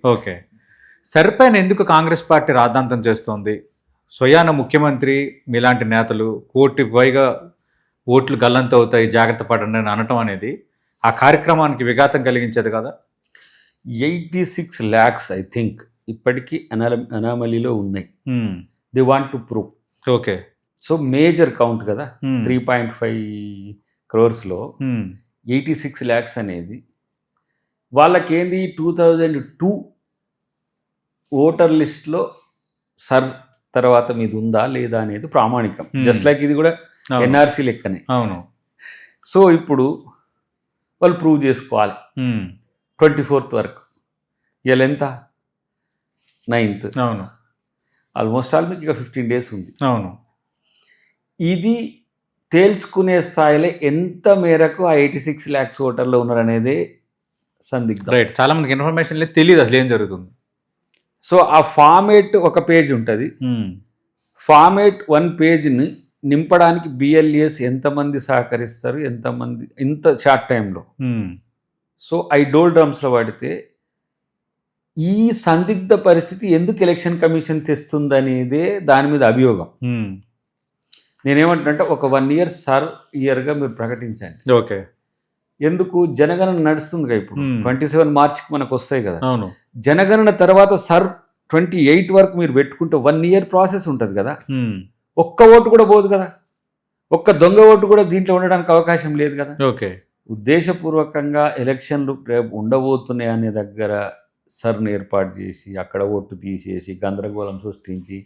Okay. సరిపైన ఎందుకు Congress party రాద్ధాంతం చేస్తోంది? స్వయాన ముఖ్యమంత్రి మీలాంటి నేతలు 1,00,00,000 పైగా ఓట్లు గల్లంతవుతాయి జాగ్రత్త పడండి అని అనటం అనేది ఆ కార్యక్రమానికి విఘాతం కలిగించేది కదా? 86 lakhs ఐ థింక్ ఇప్పటికీ అనామలీలో ఉన్నాయి. They want to prove. Okay. So major count కదా. 3.5 crores-లో 86 lakhs అనేది వాళ్ళకేంది 2002 ఓటర్ లిస్ట్లో సర్ తర్వాత మీద ఉందా లేదా అనేది ప్రామాణికం. జస్ట్ లైక్ ఇది కూడా ఎన్ఆర్సీ లెక్కనే. అవును. సో ఇప్పుడు వాళ్ళు ప్రూవ్ చేసుకోవాలి 24th వరకు. ఇవాళ ఎంత 9th. అవును. ఆల్మోస్ట్ ఆల్ మీకు ఇక 15 days ఉంది. అవును. ఇది తేల్చుకునే స్థాయిలో ఎంత మేరకు ఆ 86 lakhs ఓటర్లు ఉన్నారనేదే సందిగ్ధం. రైట్. చాలా మందికి ఇన్ఫర్మేషన్ లేదు, తెలియదు అసలు ఏం జరుగుతుంది. సో ఆ ఫార్మేట్ ఒక పేజ్ ఉంటుంది. ఫార్మేట్ 1 పేజ్ని నింపడానికి బిఎల్ఏస్ ఎంతమంది సహకరిస్తారు, ఎంతమంది ఇంత షార్ట్ టైంలో. సో ఐ డోల్ డ్రమ్స్లో పడితే ఈ సందిగ్ధ పరిస్థితి ఎందుకు ఎలక్షన్ కమిషన్ తెస్తుందనేదే దాని మీద అభియోగం. నేనేమంటున్నా ఒక 1 year ఇయర్గా మీరు ప్రకటించండి. ఓకే. ఎందుకు జనగణన నడుస్తుంది ఇప్పుడు 27 March-కి మనకు వస్తాయి కదా. అవును. జనగణన తర్వాత 28 వరకు మీరు పెట్టుకుంటే 1 year ప్రాసెస్ ఉంటుంది కదా. ఒక్క ఓటు కూడా పోదు కదా, ఒక్క దొంగ ఓటు కూడా దీంట్లో ఉండడానికి అవకాశం లేదు కదా. ఓకే. ఉద్దేశపూర్వకంగా ఎలక్షన్లు రేపు ఉండబోతున్నాయి అనే దగ్గర సర్ని ఏర్పాటు చేసి అక్కడ ఓటు తీసేసి గందరగోళం సృష్టించి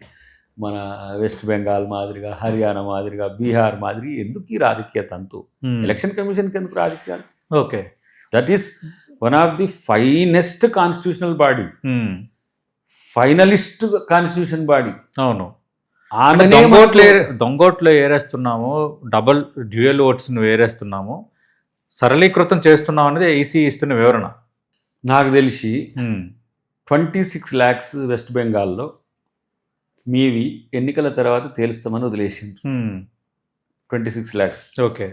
మన వెస్ట్ బెంగాల్ మాదిరిగా, హర్యానా మాదిరిగా, బీహార్ మాదిరి ఎందుకు ఈ రాజకీయ తంతు? ఎలక్షన్ కమిషన్కి ఎందుకు రాజకీయాలు? Okay. That is one of the finest constitutional body, finalist constitution body. అవును. దొంగోట్లు ఏరేస్తున్నాము, డబుల్ డ్యూయల్ ఓట్స్ను ఏరేస్తున్నాము, సరళీకృతం చేస్తున్నాం అనేది ఈసీ ఇస్తున్న వివరణ. నాకు తెలిసి 26 lakhs వెస్ట్ బెంగాల్లో మీవి ఎన్నికల తర్వాత తేలుస్తామని వదిలేసింది. 26 lakhs. ఓకే.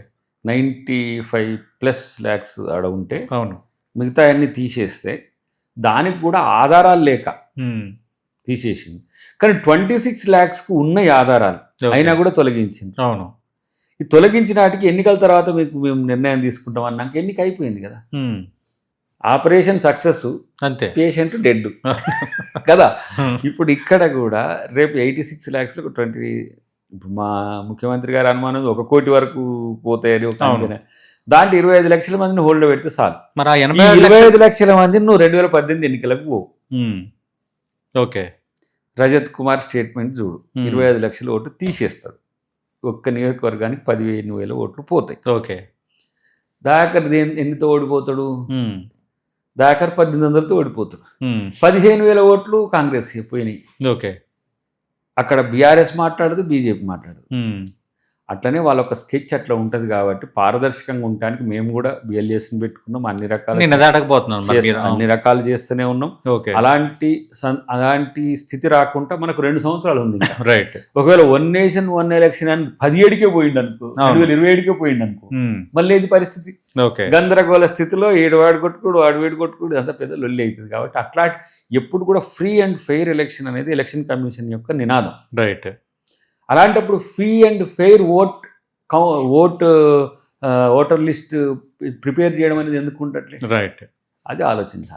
95+ lakhs ఆడ ఉంటే అవును మిగతా అన్ని తీసేస్తే దానికి కూడా ఆధారాలు లేక తీసేసింది. కానీ 26 lakhsకు ఉన్నాయి ఆధారాలు, అయినా కూడా తొలగించింది. అవును. ఈ తొలగించిన వాటికి ఎన్నికల తర్వాత మీకు మేము నిర్ణయం తీసుకుంటాం అన్నాక ఎన్నిక అయిపోయింది కదా. ఆపరేషన్ సక్సెస్, అంతే, పేషెంట్ డెడ్ కదా. ఇప్పుడు ఇక్కడ కూడా రేపు 86 lakhsలో 20, ఇప్పుడు మా ముఖ్యమంత్రి గారు అనుమానం 1 కోటి వరకు పోతాయని ఒక అంచనా. దాంట్లో 25 లక్షల మందిని హోల్డ్ పెడితే చాలు. మరి 25 లక్షల మందిని నువ్వు 2018 ఎన్నికలకు పోవు. ఓకే. రజత్ కుమార్ స్టేట్మెంట్ చూడు, 25 లక్షల ఓట్లు తీసేస్తాడు. ఒక్క నియోజకవర్గానికి 15,000 ఓట్లు పోతాయి. ఓకే. దాకర్ ఎన్నితో ఓడిపోతాడు? దాకర్ 1800తో ఓడిపోతాడు. 15,000 ఓట్లు కాంగ్రెస్ పోయినాయి. ఓకే. అక్కడ బీఆర్ఎస్ మాట్లాడదు, బీజేపీ మాట్లాడదు. అట్లనే వాళ్ళ ఒక స్కెచ్ అట్లా ఉంటుంది కాబట్టి పారదర్శకంగా ఉండడానికి మేము కూడా బిఎల్ఏస్ని పెట్టుకున్నాం. అన్ని రకాలు చేస్తూనే ఉన్నాం. అలాంటి స్థితి రాకుండా మనకు 2 సంవత్సరాలు ఉంది. రైట్. ఒకవేళ 1 nation 1 election అని 17కే పోయింది అనుకో, 2027కే పోయింది అనుకో, మళ్ళీ ఇది పరిస్థితి గందరగోళ స్థితిలో వాడు కొట్టుకోడు అంతా పెద్ద లొల్లి అవుతుంది. కాబట్టి అట్లా ఎప్పుడు కూడా ఫ్రీ అండ్ ఫెయిర్ ఎలక్షన్ అనేది ఎలక్షన్ కమిషన్ యొక్క నినాదం. రైట్. అలాంటప్పుడు free and fair voter list prepare చేయడం అనేది ఎందుకు ఉండట్లేదు? రైట్. అది ఆలోచించాలి.